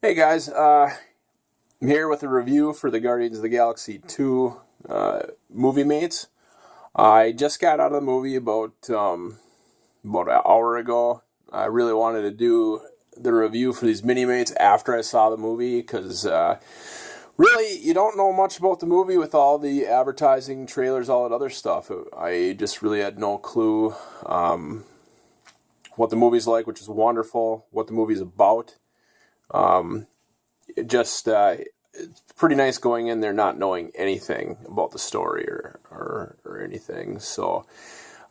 Hey guys, I'm here with a review for the Guardians of the Galaxy 2 movie mates. I just got out of the movie about an hour ago. I really wanted to do the review for these mini mates after I saw the movie because really you don't know much about the movie with all the advertising, trailers, all that other stuff. I just really had no clue what the movie's like, which is wonderful, what the movie's about. It's pretty nice going in there not knowing anything about the story or anything. So,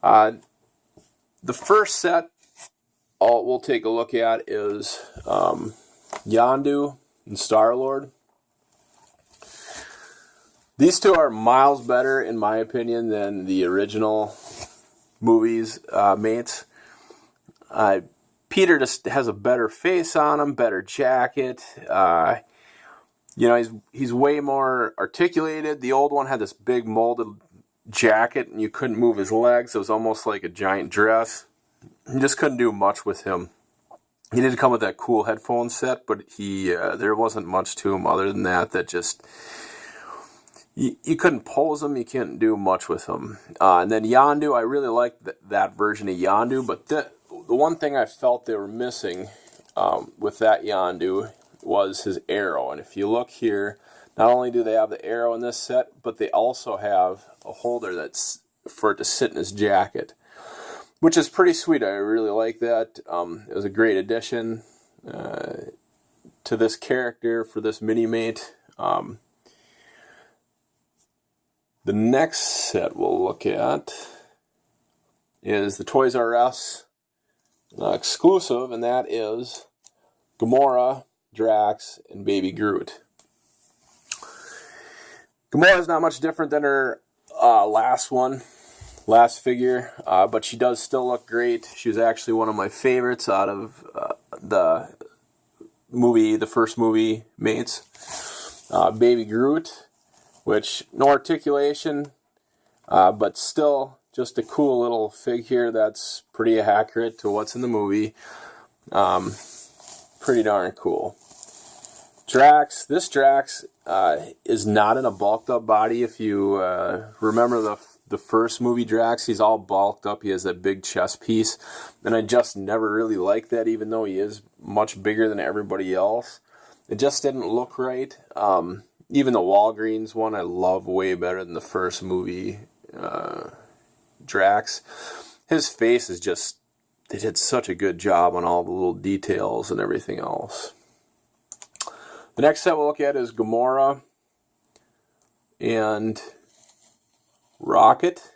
the first set we'll take a look at is Yondu and Star-Lord. These two are miles better, in my opinion, than the original movies mates. Peter just has a better face on him, better jacket. He's way more articulated. The old one had this big molded jacket, and you couldn't move his legs. It was almost like a giant dress. You just couldn't do much with him. He did come with that cool headphone set, but there wasn't much to him other than that. That just you couldn't pose him. You couldn't do much with him. And then Yondu, I really liked that version of Yondu, but the one thing I felt they were missing with that Yondu was his arrow. And if you look here, not only do they have the arrow in this set, but they also have a holder that's for it to sit in his jacket, which is pretty sweet. I really like that. It was a great addition to this character for this mini-mate. The next set we'll look at is the Toys R Us exclusive, and that is Gamora, Drax, and Baby Groot. Gamora's not much different than her last figure, but she does still look great. She was actually one of my favorites out of the first movie mates. Baby Groot, which no articulation, but still just a cool little figure that's pretty accurate to what's in the movie. Pretty darn cool. Drax. This Drax is not in a bulked up body. If you remember the first movie Drax, he's all bulked up. He has that big chest piece. And I just never really liked that, even though he is much bigger than everybody else. It just didn't look right. Even the Walgreens one I love way better than the first movie Drax. His face is just, they did such a good job on all the little details and everything else. The next set we'll look at is Gamora and Rocket.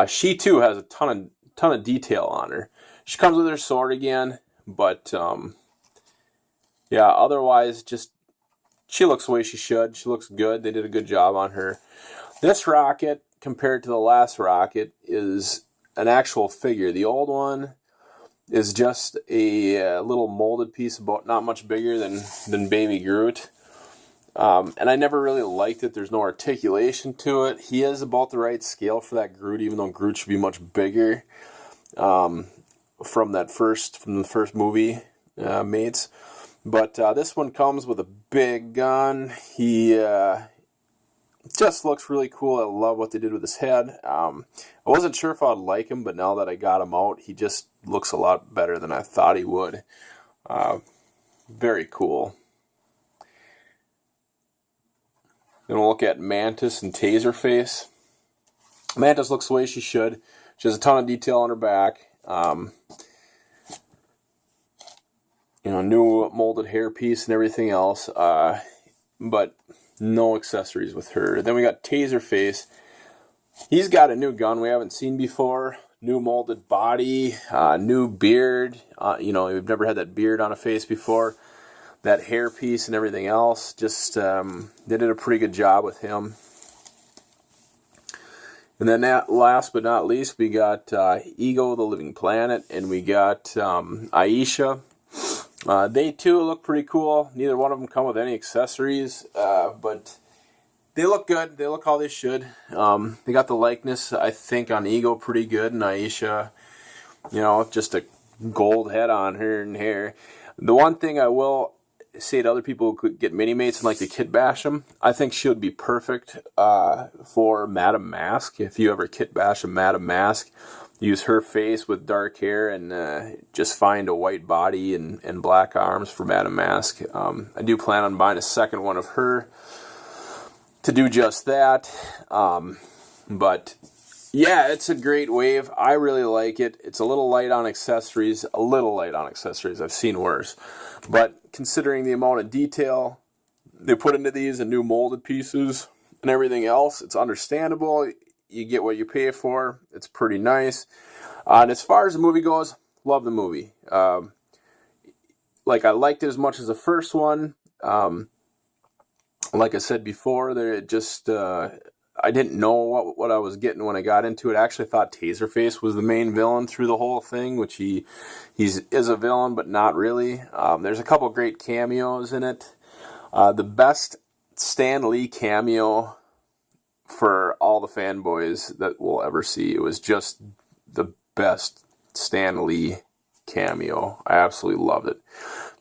She too has a ton of detail on her. She comes with her sword again, but yeah, otherwise just she looks the way she should. She looks good. They did a good job on her. This Rocket, compared to the last Rocket, is an actual figure. The old one is just a little molded piece, about not much bigger than Baby Groot. And I never really liked it. There's no articulation to it. He is about the right scale for that Groot, even though Groot should be much bigger from the first movie mates. But this one comes with a big gun. He just looks really cool. I love what they did with his head. I wasn't sure if I'd like him, but now that I got him out, he just looks a lot better than I thought he would. Very cool. Then we'll look at Mantis and Taserface. Mantis looks the way she should. She has a ton of detail on her back. New molded hairpiece and everything else. But no accessories with her. Then we got Taserface. He's got a new gun we haven't seen before. New molded body, new beard. We've never had that beard on a face before. That hairpiece and everything else. Just they did a pretty good job with him. And then last but not least, we got Ego, the Living Planet, and we got Aisha. They too look pretty cool. Neither one of them come with any accessories, but they look good. They look how they should. They got the likeness, I think, on Ego pretty good, and Aisha, just a gold head on her and hair. The one thing I will say to other people who could get mini-mates and like to kit bash them, I think she would be perfect for Madame Mask. If you ever kit bash a Madame Mask, use her face with dark hair and just find a white body and black arms for Madame Mask. I do plan on buying a second one of her to do just that. But yeah, it's a great wave. I really like it. It's a little light on accessories. I've seen worse. But considering the amount of detail they put into these and new molded pieces and everything else, it's understandable. You get what you pay for. It's pretty nice. And as far as the movie goes, love the movie. Like, I liked it as much as the first one. Like I said before, I didn't know what I was getting when I got into it. I actually thought Taserface was the main villain through the whole thing, which he is a villain, but not really. There's a couple great cameos in it. The best Stan Lee cameo for all the fanboys that we'll ever see. It was just the best Stan Lee cameo. I absolutely loved it.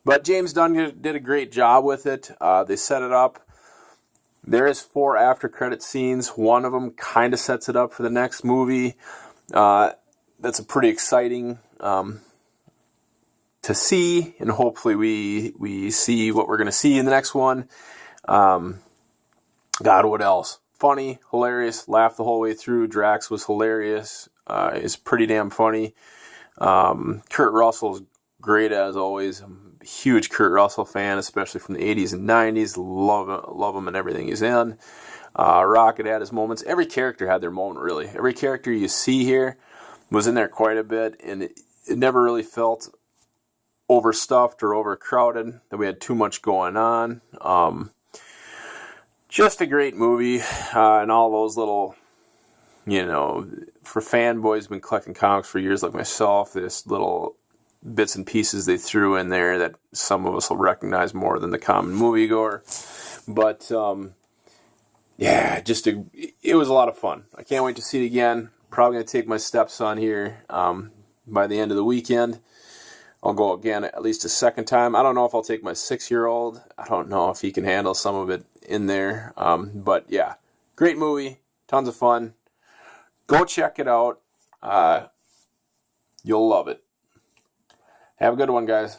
But James Gunn did a great job with it. They set it up. There is 4 after credit scenes. One of them kind of sets it up for the next movie. That's a pretty exciting to see, and hopefully we see what we're going to see in the next one. God, what else? Funny, hilarious, laughed the whole way through. Drax was hilarious. Is pretty damn funny. Kurt Russell's great as always. I'm a huge Kurt Russell fan, especially from the 80s and 90s. Love him and everything he's in. Rocket had his moments. Every character had their moment, really. Every character you see here was in there quite a bit, and it never really felt overstuffed or overcrowded, that we had too much going on. Just a great movie, and all those little, for fanboys who've been collecting comics for years like myself, this little bits and pieces they threw in there that some of us will recognize more than the common moviegoer. But yeah, it was a lot of fun. I can't wait to see it again. Probably going to take my stepson here by the end of the weekend. I'll go again at least a second time. I don't know if I'll take my 6-year-old. I don't know if he can handle some of it in there. But yeah, great movie. Tons of fun. Go check it out. You'll love it. Have a good one, guys.